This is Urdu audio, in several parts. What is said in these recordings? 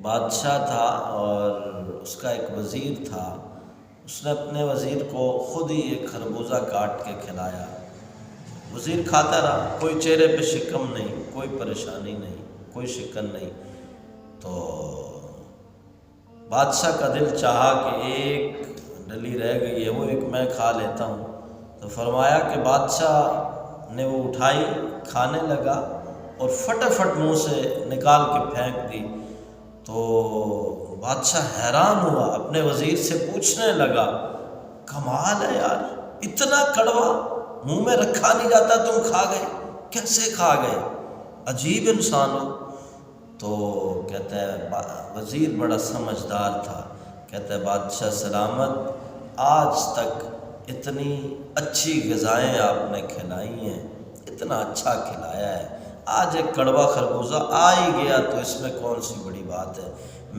بادشاہ تھا اور اس کا ایک وزیر تھا۔ اس نے اپنے وزیر کو خود ہی ایک خربوزہ کاٹ کے کھلایا۔ وزیر کھاتا رہا، کوئی چہرے پہ شکم نہیں، کوئی پریشانی نہیں، کوئی شکن نہیں۔ تو بادشاہ کا دل چاہا کہ ایک ڈلی رہ گئی ہے، وہ ایک میں کھا لیتا ہوں۔ تو فرمایا کہ بادشاہ نے وہ اٹھائی، کھانے لگا اور فٹافٹ منہ سے نکال کے پھینک دی۔ تو بادشاہ حیران ہوا، اپنے وزیر سے پوچھنے لگا، کمال ہے یار، اتنا کڑوا منہ میں رکھا نہیں جاتا، تم کھا گئے، کیسے کھا گئے؟ عجیب انسان ہو۔ تو کہتا ہے وزیر بڑا سمجھدار تھا، کہتا ہے بادشاہ سلامت، آج تک اتنی اچھی غذائیں آپ نے کھلائی ہیں، اتنا اچھا کھلایا ہے، آج ایک کڑوا خربوزہ آ ہی گیا تو اس میں کون سی بڑی بات ہے؟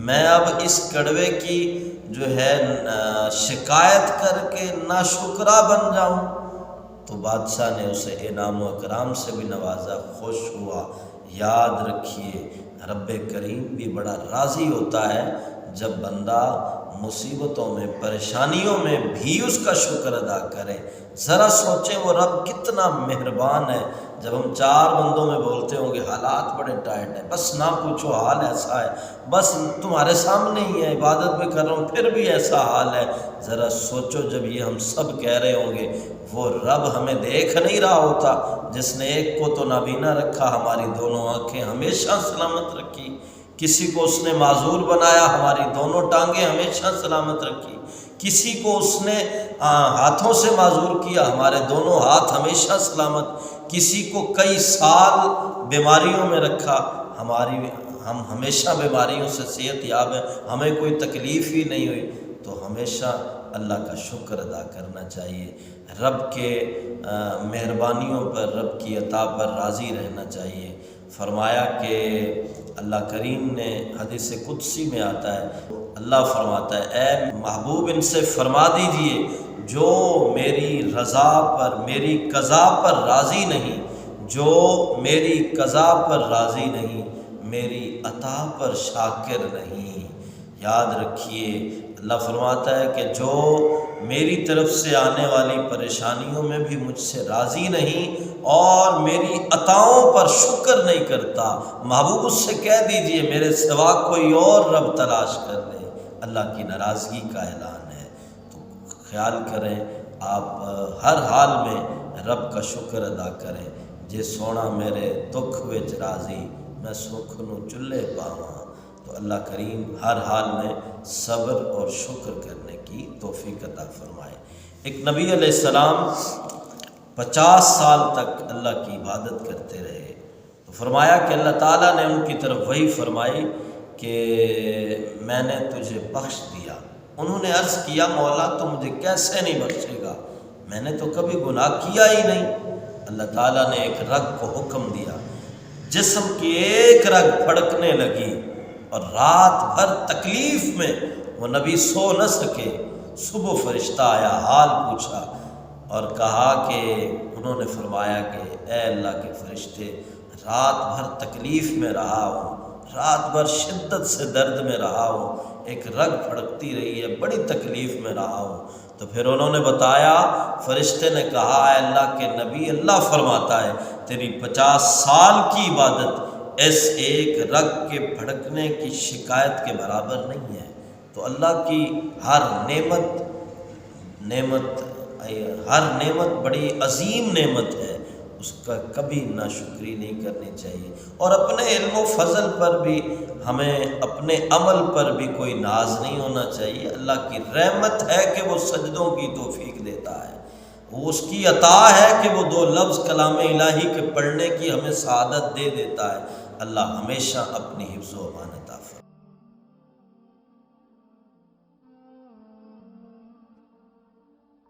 میں اب اس کڑوے کی جو ہے شکایت کر کے ناشکرا بن جاؤں؟ تو بادشاہ نے اسے انعام و اکرام سے بھی نوازا، خوش ہوا۔ یاد رکھیے رب کریم بھی بڑا راضی ہوتا ہے جب بندہ مصیبتوں میں، پریشانیوں میں بھی اس کا شکر ادا کرے۔ ذرا سوچیں وہ رب کتنا مہربان ہے۔ جب ہم چار بندوں میں بولتے ہوں گے حالات بڑے ٹائٹ ہیں، بس نہ پوچھو حال ایسا ہے، بس تمہارے سامنے ہی ہے، عبادت بھی کر رہا ہوں پھر بھی ایسا حال ہے، ذرا سوچو جب یہ ہم سب کہہ رہے ہوں گے، وہ رب ہمیں دیکھ نہیں رہا ہوتا جس نے ایک کو تو نابینا رکھا، ہماری دونوں آنکھیں ہمیشہ سلامت رکھی، کسی کو اس نے معذور بنایا، ہماری دونوں ٹانگیں ہمیشہ سلامت رکھی، کسی کو اس نے ہاتھوں سے معذور کیا، ہمارے دونوں ہاتھ ہمیشہ سلامت، کسی کو کئی سال بیماریوں میں رکھا، ہم ہمیشہ بیماریوں سے صحت یاب ہیں، ہمیں کوئی تکلیف ہی نہیں ہوئی، تو ہمیشہ اللہ کا شکر ادا کرنا چاہیے، رب کے مہربانیوں پر، رب کی عطا پر راضی رہنا چاہیے۔ فرمایا کہ اللہ کریم نے حدیث قدسی میں آتا ہے، اللہ فرماتا ہے اے محبوب ان سے فرما دیجئے جو میری رضا پر، میری قضا پر راضی نہیں، جو میری قضا پر راضی نہیں، میری عطا پر شاکر نہیں۔ یاد رکھیے اللہ فرماتا ہے کہ جو میری طرف سے آنے والی پریشانیوں میں بھی مجھ سے راضی نہیں اور میری عطاؤں پر شکر نہیں کرتا، محبوب اس سے کہہ دیجئے میرے سوا کوئی اور رب تلاش کر لے، اللہ کی ناراضگی کا اعلان ہے۔ تو خیال کریں آپ ہر حال میں رب کا شکر ادا کریں، جے سونا میرے دکھ وچ راضی، میں سکھ نو چلے پاواں۔ تو اللہ کریم ہر حال میں صبر اور شکر کرنے کی توفیق عطا فرمائے۔ ایک نبی علیہ السلام 50 سال تک اللہ کی عبادت کرتے رہے، تو فرمایا کہ اللہ تعالیٰ نے ان کی طرف وحی فرمائی کہ میں نے تجھے بخش دیا۔ انہوں نے عرض کیا مولا تو مجھے کیسے نہیں بخشے گا، میں نے تو کبھی گناہ کیا ہی نہیں۔ اللہ تعالیٰ نے ایک رگ کو حکم دیا، جسم کی ایک رگ پھڑکنے لگی اور رات بھر تکلیف میں وہ نبی سو نہ سکے۔ صبح فرشتہ آیا، حال پوچھا اور کہا کہ انہوں نے فرمایا کہ اے اللہ کے فرشتے، رات بھر تکلیف میں رہا ہوں، رات بھر شدت سے درد میں رہا ہوں، ایک رگ پھڑکتی رہی ہے، بڑی تکلیف میں رہا ہوں۔ تو پھر انہوں نے بتایا، فرشتے نے کہا اے اللہ کے نبی، اللہ فرماتا ہے تیری 50 سال کی عبادت اس ایک رگ کے پھڑکنے کی شکایت کے برابر نہیں ہے۔ تو اللہ کی ہر نعمت بڑی عظیم نعمت ہے، اس کا کبھی ناشکری نہیں کرنی چاہیے، اور اپنے علم و فضل پر بھی ہمیں اپنے عمل پر بھی کوئی ناز نہیں ہونا چاہیے۔ اللہ کی رحمت ہے کہ وہ سجدوں کی توفیق دیتا ہے، وہ اس کی عطا ہے کہ وہ 2 لفظ کلام الہی کے پڑھنے کی ہمیں سعادت دے دیتا ہے۔ اللہ ہمیشہ اپنی حفظ و امان عطا فرمائے۔